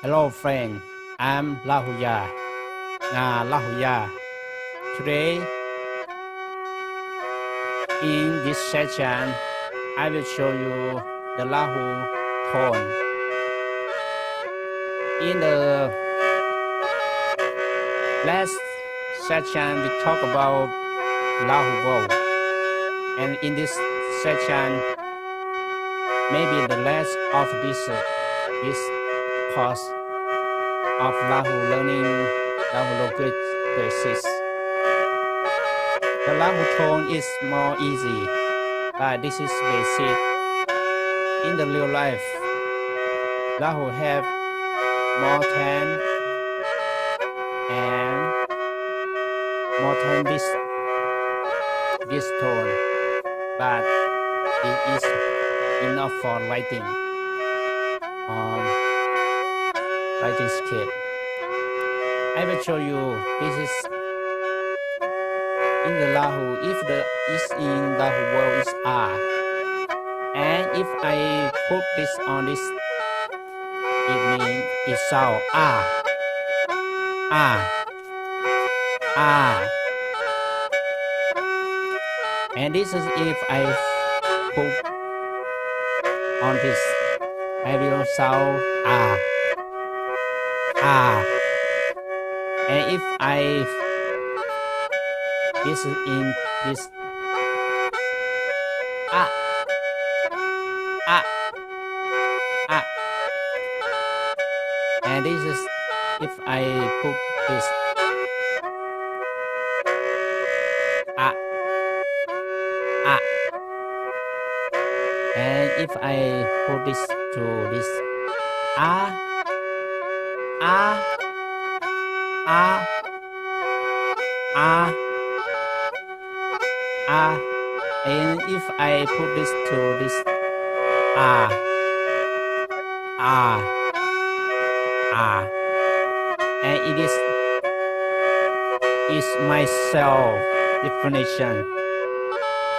Hello friend, I'm Lahuya. Lahuya. Today in this session, I will show you the Lahu tone. In the last session, we talk about Lahu bow. And in this session, maybe the last of this course of Lahu learning Lahu language basis. The Lahu tone is more easy, but this is basic. In the real life, Lahu have more than this tone, but it is enough for writing skill. I will show you this is in the Lahu. If the is in Lahu world is R, and if I put this on this, it means it sound R. And this is if I put on this, I will sound R. And if I this is in this and this is if I put this and if I put this to this and if I put this to this and it is my self definition.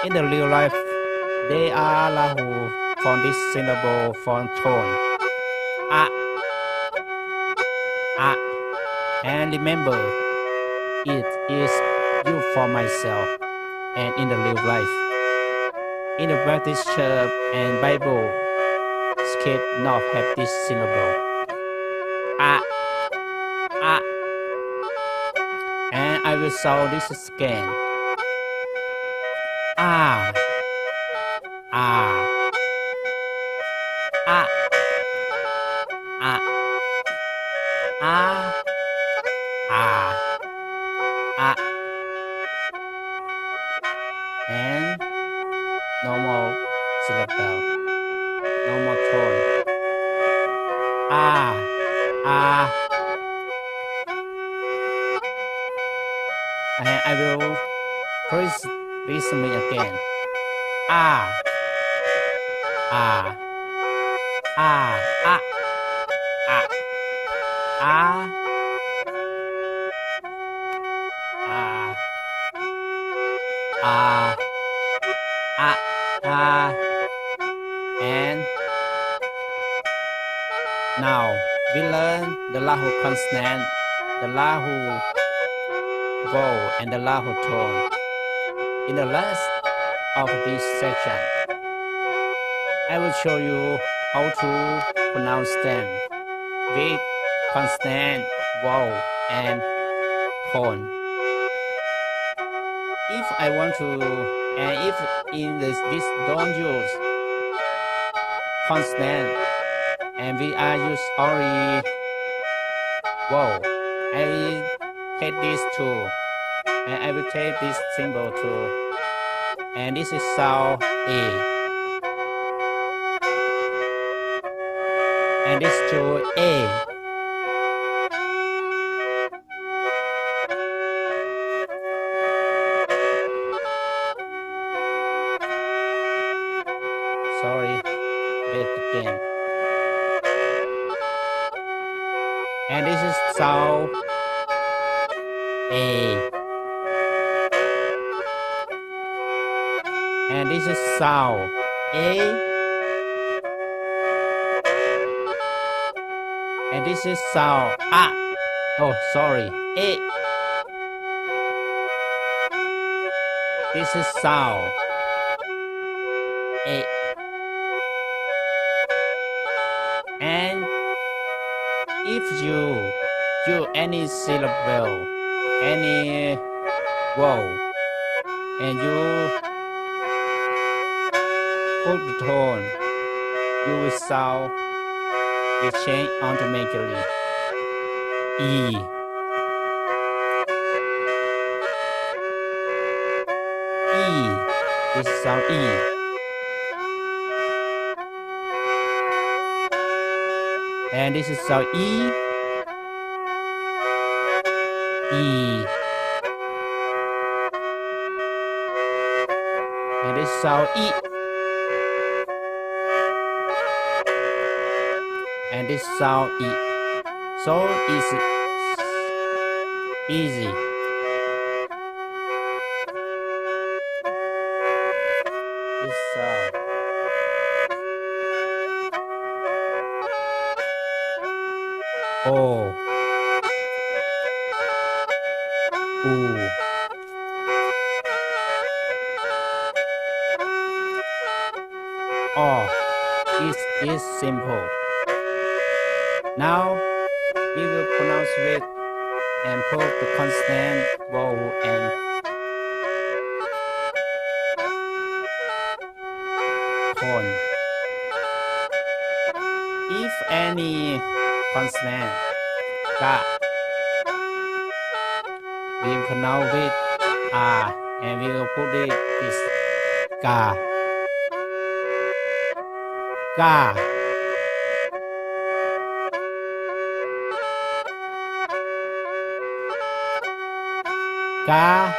In the real life, they are Lahu from this syllable from tone. And remember, it is you for myself and in the real life. In the Baptist Church and Bible, skip not have this syllable. And I will show this again. And normal syllable, normal tone. And I will please listen me again. And now we learn the Lahu consonant, the Lahu vowel, and the Lahu tone. In the last of this section, I will show you how to pronounce them with consonant, vowel, and tone. If I want to, and if in this don't use consonant, and we are use only vowel, I will take this too, and I will take this symbol too, and this is sound A, and this to A. Sorry, wait again. And this is sound A. And this is sound A. And this is sound ah. Oh, sorry. A. This is sound A. And if you use any syllable, any vowel, and you put the tone, you will sound will change automatically. E. E. This is sound E. And this is sound E. E. And this is sound E. And this sound E. So easy. Easy. This sound. O. U. O. It is simple. Now we will pronounce it and put the consonant, vowel, and tone. If any consonant, ga, we will pronounce it ah, and we will put it this ga, ga. Ga,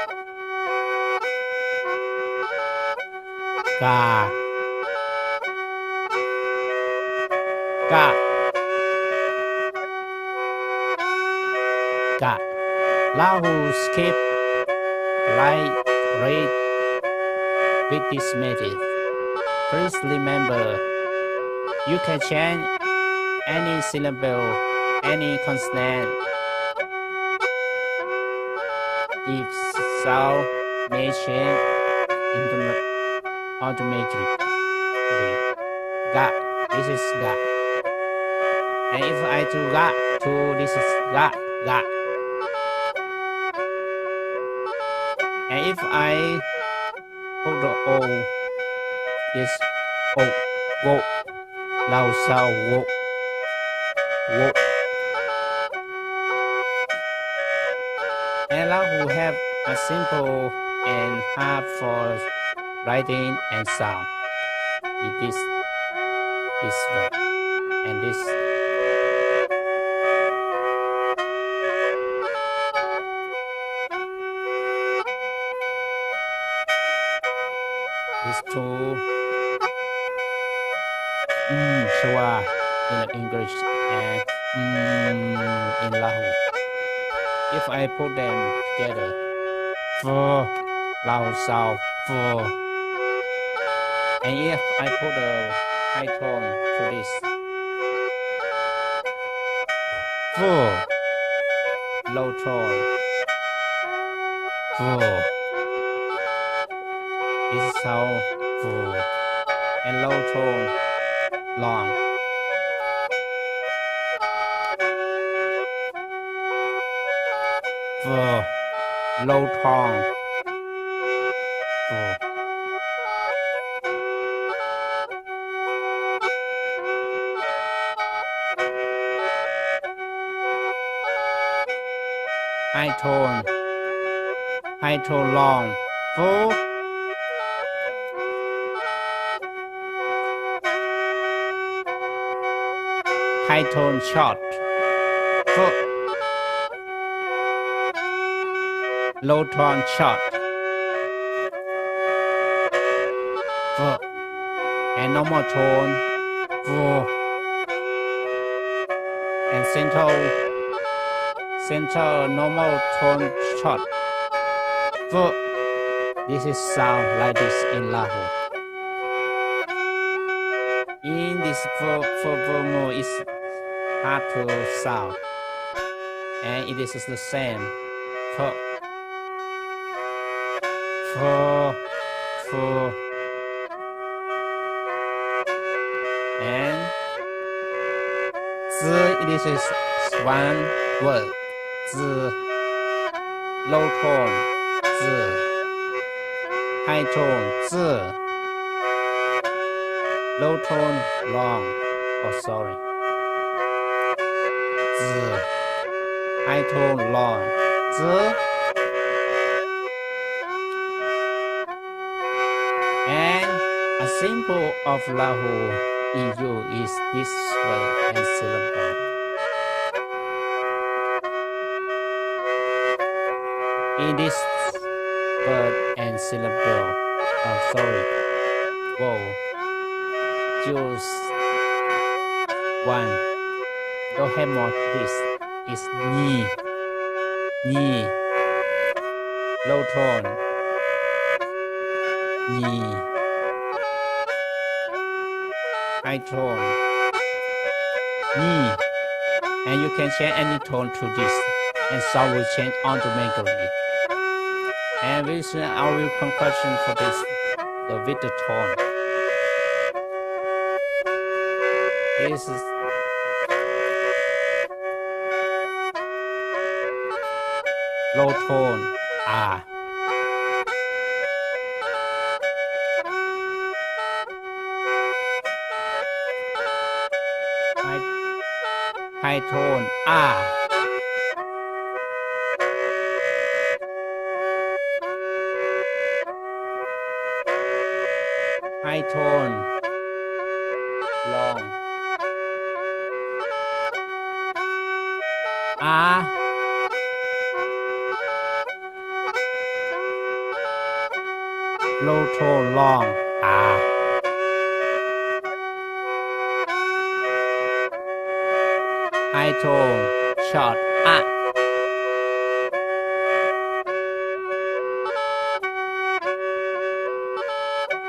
ga, ga, ga. Lahu skip right read with this method. Please remember, you can change any syllable, any consonant. If sound may change automatically. Ga, this is ga. And if I do ga, to this is ga, ga. And if I put the O, is O, go. Loud sound, wo, wo. And Lahu have a simple and hard for writing and sound. It is this way and this. These two shua in English and in Lahu. If I put them together, for loud sound, for, and if I put a high tone to this, for, low tone, for, this is sound, for, and low tone, long. For, low tone, for. High tone long, for. High tone short, for. Low tone short, for. And normal tone, for. And central normal tone short, for. This is sound like this in Lahu. In this for more is hard to sound, and it is the same for and it is one word, low tone, high tone, low tone, long, oh sorry, high tone, long, and a symbol of Lahu in you is this word and syllable. In this word and syllable, whoa, choose one. Don't have more this. It's ni, low tone, ni, high tone, ni, and you can change any tone to this, and sound will change automatically. And we should our concussion for this, with the tone. This is low tone, high tone, high tone, long, low tone, long, high tone, short,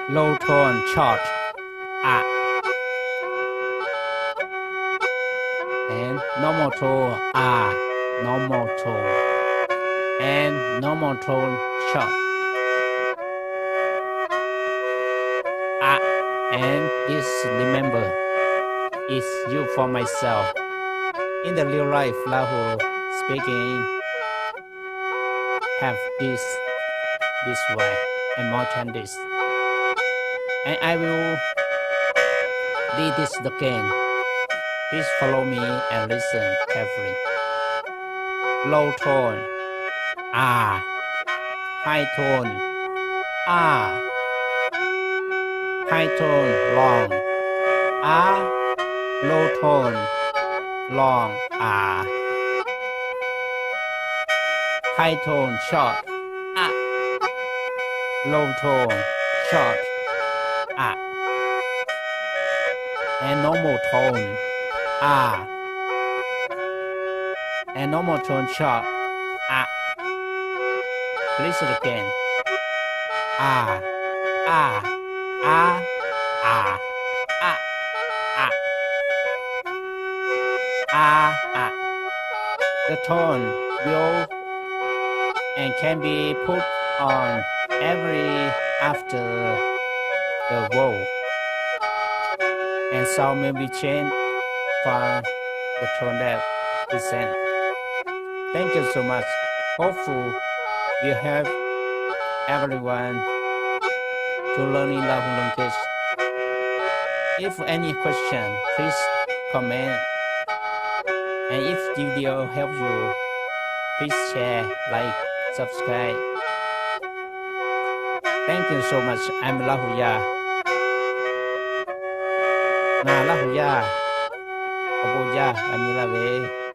low tone, short, and normal tone, normal tone, and normal tone, short, and this remember is you for myself. In the real life, Lahu speaking have this way and more than this. And I will read this again. Please follow me and listen carefully. Low tone, high tone, high tone, long, low tone, long, high tone, short, low tone, short, and normal tone, and normal tone, short, listen again, the tone will and can be put on every after the vowel, and sound may be changed from the tone that present. Thank you so much. Hopefully you help everyone to learning Lahu language. If any question, please comment. And if video help you, please share, like, subscribe. Thank you so much. I'm Lahuya. Lahuya. Oboya, Anila Ve.